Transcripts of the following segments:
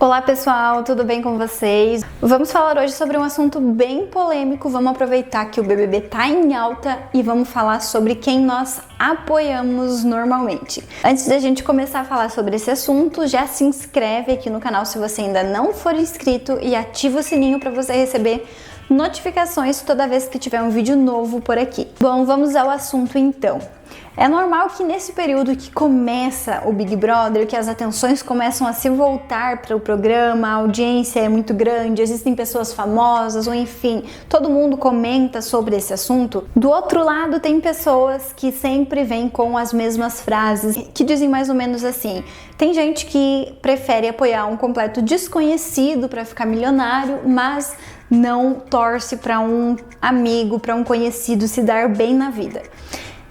Olá pessoal, tudo bem com vocês? Vamos falar hoje sobre um assunto bem polêmico. Vamos aproveitar que o BBB tá em alta e vamos falar sobre quem nós apoiamos normalmente. Antes da gente começar a falar sobre esse assunto, já se inscreve aqui no canal se você ainda não for inscrito e ativa o sininho para você receber notificações toda vez que tiver um vídeo novo por aqui. Bom, vamos ao assunto então. É normal que nesse período que começa o Big Brother, que as atenções começam a se voltar para o programa, a audiência é muito grande, existem pessoas famosas, ou enfim, todo mundo comenta sobre esse assunto. Do outro lado, tem pessoas que sempre vêm com as mesmas frases, que dizem mais ou menos assim: tem gente que prefere apoiar um completo desconhecido para ficar milionário, mas não torce para um amigo, para um conhecido se dar bem na vida.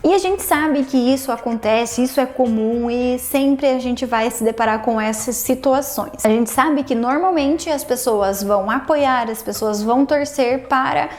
E a gente sabe que isso acontece, isso é comum e sempre a gente vai se deparar com essas situações. A gente sabe que normalmente as pessoas vão apoiar, as pessoas vão torcer para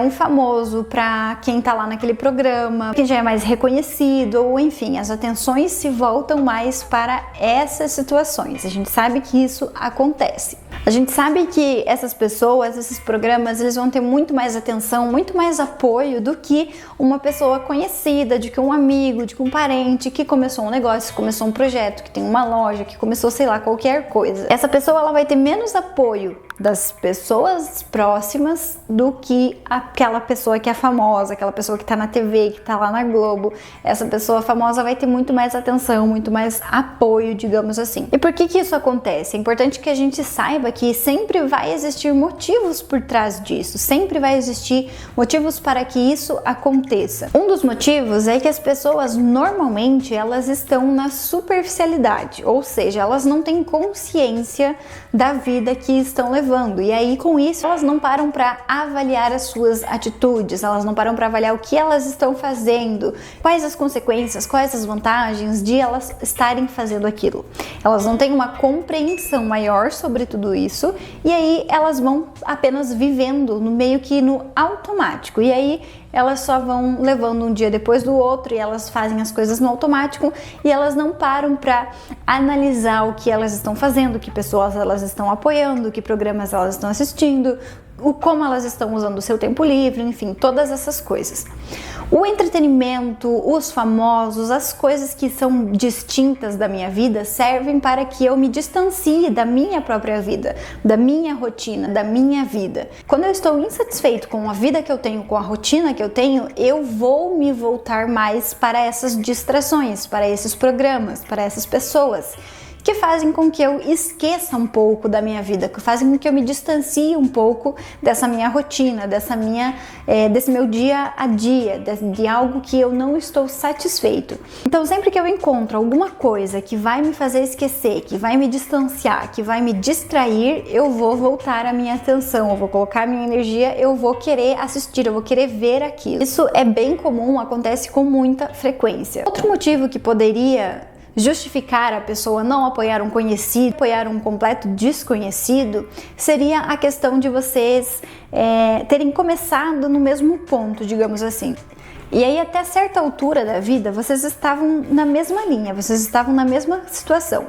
um famoso, para quem tá lá naquele programa, quem já é mais reconhecido, ou enfim, as atenções se voltam mais para essas situações. A gente sabe que isso acontece. A gente sabe que essas pessoas, esses programas, eles vão ter muito mais atenção, muito mais apoio do que uma pessoa conhecida, de que um amigo, de que um parente que começou um negócio, que começou um projeto, que tem uma loja, que começou, sei lá, qualquer coisa. Essa pessoa, ela vai ter menos apoio das pessoas próximas do que aquela pessoa que é famosa, aquela pessoa que tá na TV, que tá lá na Globo. Essa pessoa famosa vai ter muito mais atenção, muito mais apoio, digamos assim. E por que que isso acontece? É importante que a gente saiba que sempre vai existir motivos por trás disso, sempre vai existir motivos para que isso aconteça. Um dos motivos é que as pessoas normalmente elas estão na superficialidade, ou seja, elas não têm consciência da vida que estão levando. E aí, com isso, elas não param para avaliar as suas atitudes, elas não param para avaliar o que elas estão fazendo, quais as consequências, quais as vantagens de elas estarem fazendo aquilo. Elas não têm uma compreensão maior sobre tudo isso e aí elas vão apenas vivendo no meio que no automático. E aí elas só vão levando um dia depois do outro e elas fazem as coisas no automático e elas não param para analisar o que elas estão fazendo, que pessoas elas estão apoiando, que programas elas estão assistindo, como elas estão usando o seu tempo livre, enfim, todas essas coisas. O entretenimento, os famosos, as coisas que são distintas da minha vida servem para que eu me distancie da minha própria vida, da minha rotina, da minha vida. Quando eu estou insatisfeito com a vida que eu tenho, com a rotina que eu tenho, eu vou me voltar mais para essas distrações, para esses programas, para essas pessoas que fazem com que eu esqueça um pouco da minha vida, que fazem com que eu me distancie um pouco dessa minha rotina, desse meu dia a dia, de algo que eu não estou satisfeito. Então, sempre que eu encontro alguma coisa que vai me fazer esquecer, que vai me distanciar, que vai me distrair, eu vou voltar a minha atenção, eu vou colocar a minha energia, eu vou querer assistir, eu vou querer ver aquilo. Isso é bem comum, acontece com muita frequência. Outro motivo que poderia justificar a pessoa não apoiar um conhecido, apoiar um completo desconhecido, seria a questão de vocês terem começado no mesmo ponto, digamos assim. E aí, até certa altura da vida, vocês estavam na mesma linha, vocês estavam na mesma situação.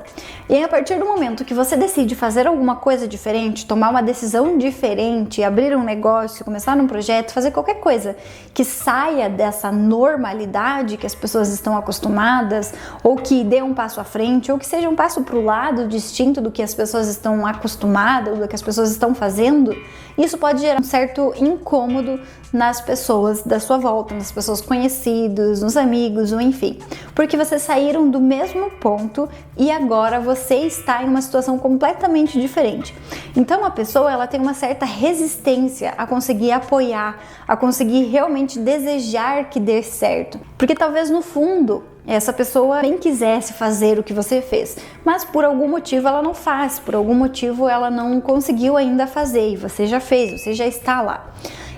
E aí, a partir do momento que você decide fazer alguma coisa diferente, tomar uma decisão diferente, abrir um negócio, começar um projeto, fazer qualquer coisa que saia dessa normalidade que as pessoas estão acostumadas, ou que dê um passo à frente, ou que seja um passo para o lado distinto do que as pessoas estão acostumadas, do que as pessoas estão fazendo, isso pode gerar um certo incômodo nas pessoas da sua volta, nas pessoas conhecidas, nos amigos, ou enfim, porque vocês saíram do mesmo ponto e agora você está em uma situação completamente diferente. Então a pessoa ela tem uma certa resistência a conseguir apoiar, a conseguir realmente desejar que dê certo, porque talvez no fundo essa pessoa nem quisesse fazer o que você fez, mas por algum motivo ela não faz, por algum motivo ela não conseguiu ainda fazer e você já fez, você já está lá.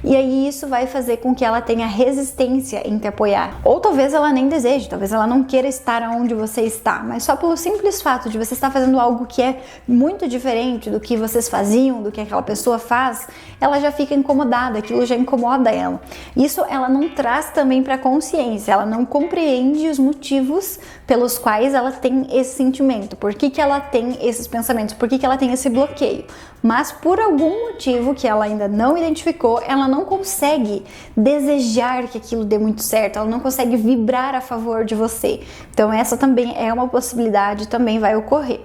e aí isso vai fazer com que ela tenha resistência em te apoiar. Ou talvez ela nem deseje, talvez ela não queira estar onde você está, mas só pelo simples fato de você estar fazendo algo que é muito diferente do que vocês faziam, do que aquela pessoa faz, ela já fica incomodada, aquilo já incomoda ela. Isso ela não traz também para a consciência, ela não compreende os motivos pelos quais ela tem esse sentimento, por que ela tem esses pensamentos, por que ela tem esse bloqueio. Mas por algum motivo que ela ainda não identificou, ela não consegue desejar que aquilo dê muito certo, ela não consegue vibrar a favor de você. Então essa também é uma possibilidade, também vai ocorrer.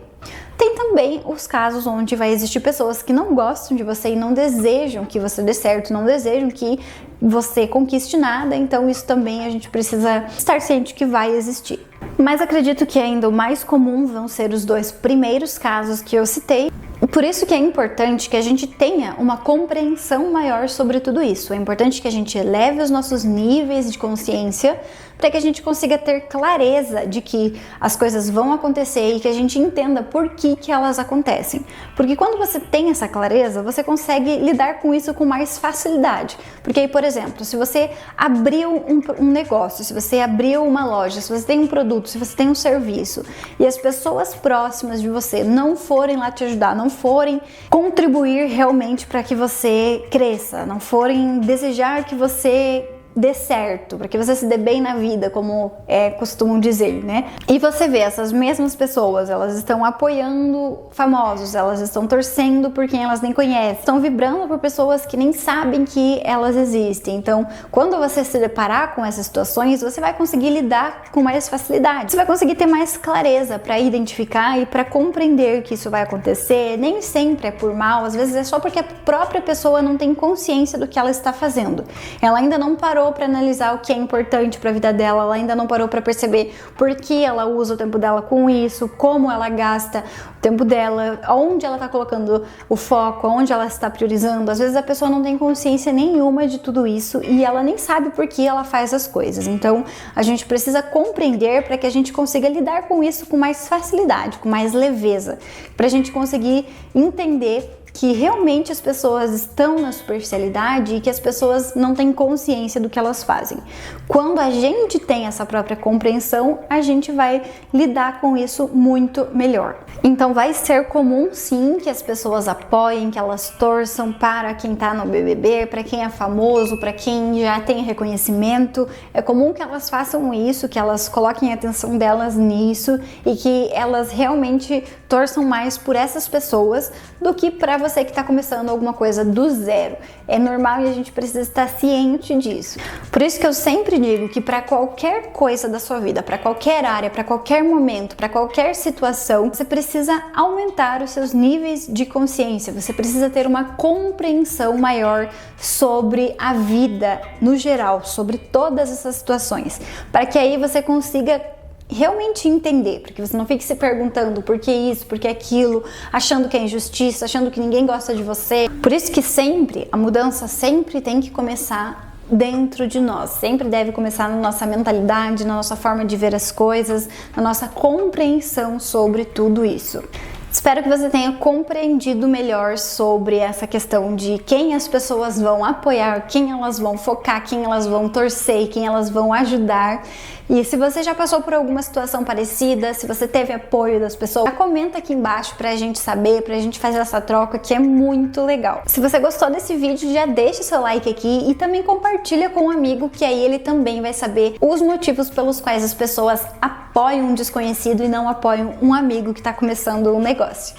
Tem também os casos onde vai existir pessoas que não gostam de você e não desejam que você dê certo, não desejam que você conquiste nada, então isso também a gente precisa estar ciente que vai existir. Mas acredito que ainda o mais comum vão ser os dois primeiros casos que eu citei. Por isso que é importante que a gente tenha uma compreensão maior sobre tudo isso. É importante que a gente eleve os nossos níveis de consciência para que a gente consiga ter clareza de que as coisas vão acontecer e que a gente entenda por que elas acontecem. Porque quando você tem essa clareza, você consegue lidar com isso com mais facilidade. Porque aí, por exemplo, se você abriu um negócio, se você abriu uma loja, se você tem um produto, se você tem um serviço e as pessoas próximas de você não forem lá te ajudar, não forem contribuir realmente para que você cresça, não forem desejar que você dê certo, para que você se dê bem na vida, como costumam dizer, né? E você vê essas mesmas pessoas, elas estão apoiando famosos, elas estão torcendo por quem elas nem conhecem, estão vibrando por pessoas que nem sabem que elas existem. Então, quando você se deparar com essas situações, você vai conseguir lidar com mais facilidade. Você vai conseguir ter mais clareza para identificar e para compreender que isso vai acontecer. Nem sempre é por mal, às vezes é só porque a própria pessoa não tem consciência do que ela está fazendo. Ela ainda não parou para analisar o que é importante para a vida dela, ela ainda não parou para perceber por que ela usa o tempo dela com isso, como ela gasta o tempo dela, onde ela está colocando o foco, onde ela está priorizando. Às vezes a pessoa não tem consciência nenhuma de tudo isso e ela nem sabe por que ela faz as coisas. Então a gente precisa compreender para que a gente consiga lidar com isso com mais facilidade, com mais leveza, para a gente conseguir entender que realmente as pessoas estão na superficialidade e que as pessoas não têm consciência do que elas fazem. Quando a gente tem essa própria compreensão, a gente vai lidar com isso muito melhor. Então vai ser comum sim que as pessoas apoiem, que elas torçam para quem está no BBB, para quem é famoso, para quem já tem reconhecimento. É comum que elas façam isso, que elas coloquem a atenção delas nisso e que elas realmente torçam mais por essas pessoas do que para você que está começando alguma coisa do zero. É normal e a gente precisa estar ciente disso. Por isso que eu sempre digo que para qualquer coisa da sua vida, para qualquer área, para qualquer momento, para qualquer situação, você precisa aumentar os seus níveis de consciência, você precisa ter uma compreensão maior sobre a vida no geral, sobre todas essas situações, para que aí você consiga realmente entender, porque você não fique se perguntando por que isso, por que aquilo, achando que é injustiça, achando que ninguém gosta de você. Por isso que sempre, a mudança sempre tem que começar dentro de nós, sempre deve começar na nossa mentalidade, na nossa forma de ver as coisas, na nossa compreensão sobre tudo isso. Espero que você tenha compreendido melhor sobre essa questão de quem as pessoas vão apoiar, quem elas vão focar, quem elas vão torcer, quem elas vão ajudar. E se você já passou por alguma situação parecida, se você teve apoio das pessoas, comenta aqui embaixo pra gente saber, pra gente fazer essa troca, que é muito legal. Se você gostou desse vídeo, já deixa seu like aqui e também compartilha com um amigo, que aí ele também vai saber os motivos pelos quais as pessoas apoiam um desconhecido e não apoiam um amigo que tá começando um negócio.